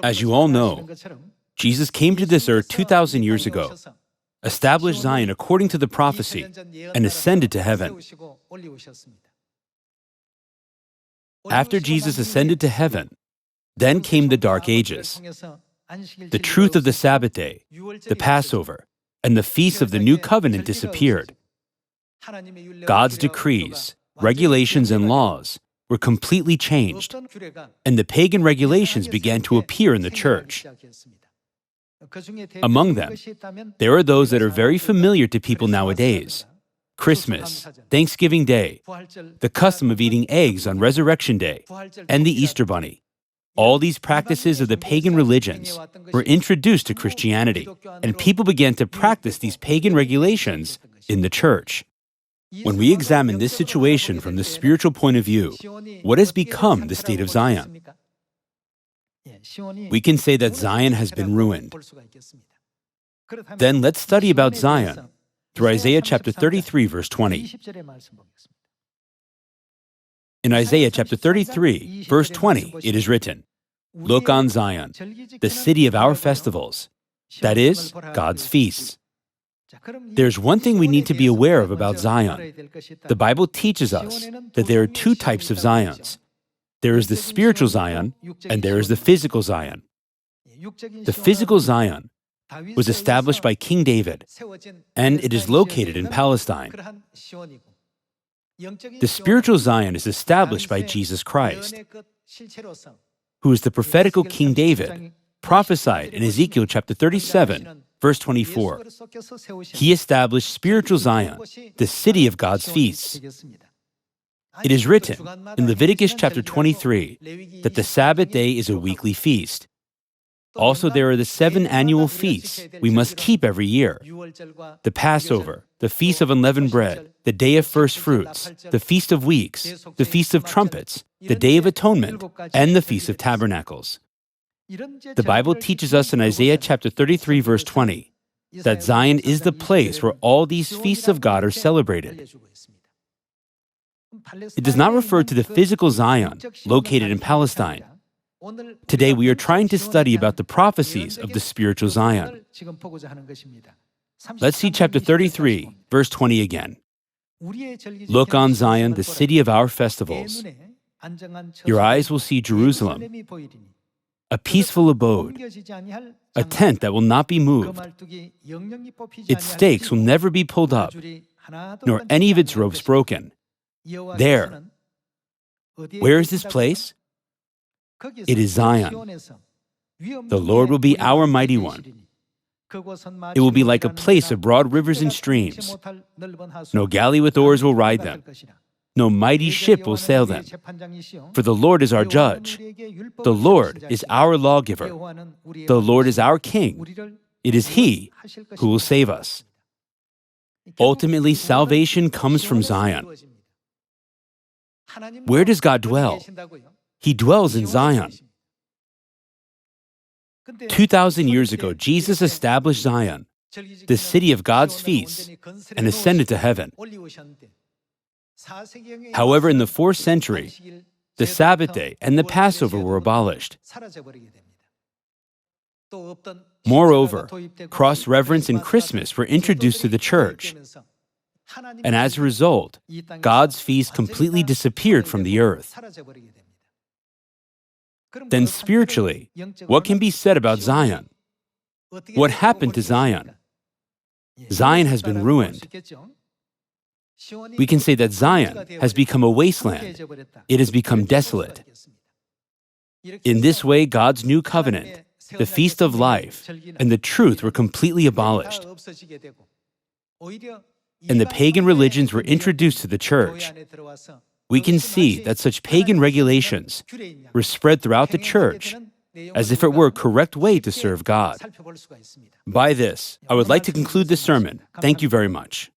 As you all know, Jesus came to this earth 2,000 years ago, established Zion according to the prophecy, and ascended to heaven. After Jesus ascended to heaven, then came the Dark Ages. The truth of the Sabbath day, the Passover, and the feasts of the New Covenant disappeared. God's decrees, regulations, and laws were completely changed, and the pagan regulations began to appear in the church. Among them, there are those that are very familiar to people nowadays: Christmas, Thanksgiving Day, the custom of eating eggs on Resurrection Day, and the Easter Bunny. All these practices of the pagan religions were introduced to Christianity, and people began to practice these pagan regulations in the church. When we examine this situation from the spiritual point of view, what has become the state of Zion? We can say that Zion has been ruined. Then let's study about Zion through Isaiah chapter 33, verse 20. In Isaiah chapter 33, verse 20, it is written, "Look on Zion, the city of our festivals," that is, God's feasts. There's one thing we need to be aware of about Zion. The Bible teaches us that there are two types of Zions. There is the spiritual Zion, and there is the physical Zion. The physical Zion was established by King David, and it is located in Palestine. The spiritual Zion is established by Jesus Christ, who is the prophetical King David, prophesied in Ezekiel chapter 37, verse 24. He established spiritual Zion, the city of God's feasts. It is written in Leviticus chapter 23 that the Sabbath day is a weekly feast. Also, there are the 7 annual feasts we must keep every year: the Passover, the Feast of Unleavened Bread, the Day of First Fruits, the Feast of Weeks, the Feast of Trumpets, the Day of Atonement, and the Feast of Tabernacles. The Bible teaches us in Isaiah chapter 33, verse 20, that Zion is the place where all these feasts of God are celebrated. It does not refer to the physical Zion located in Palestine. Today, we are trying to study about the prophecies of the spiritual Zion. Let's see chapter 33, verse 20 again. "Look on Zion, the city of our festivals. Your eyes will see Jerusalem, a peaceful abode, a tent that will not be moved. Its stakes will never be pulled up, nor any of its ropes broken. There." Where is this place? It is Zion. The Lord will be our mighty one. It will be like a place of broad rivers and streams. No galley with oars will ride them. No mighty ship will sail them. For the Lord is our judge. The Lord is our lawgiver. The Lord is our king. It is He who will save us. Ultimately, salvation comes from Zion. Where does God dwell? He dwells in Zion. 2,000 years ago, Jesus established Zion, the city of God's feasts, and ascended to heaven. However, in the 4th century, the Sabbath day and the Passover were abolished. Moreover, cross-reverence and Christmas were introduced to the church. And as a result, God's feast completely disappeared from the earth. Then spiritually, what can be said about Zion? What happened to Zion? Zion has been ruined. We can say that Zion has become a wasteland. It has become desolate. In this way, God's new covenant, the feast of life, and the truth were completely abolished. And the pagan religions were introduced to the church. We can see that such pagan regulations were spread throughout the church as if it were a correct way to serve God. By this, I would like to conclude this sermon. Thank you very much.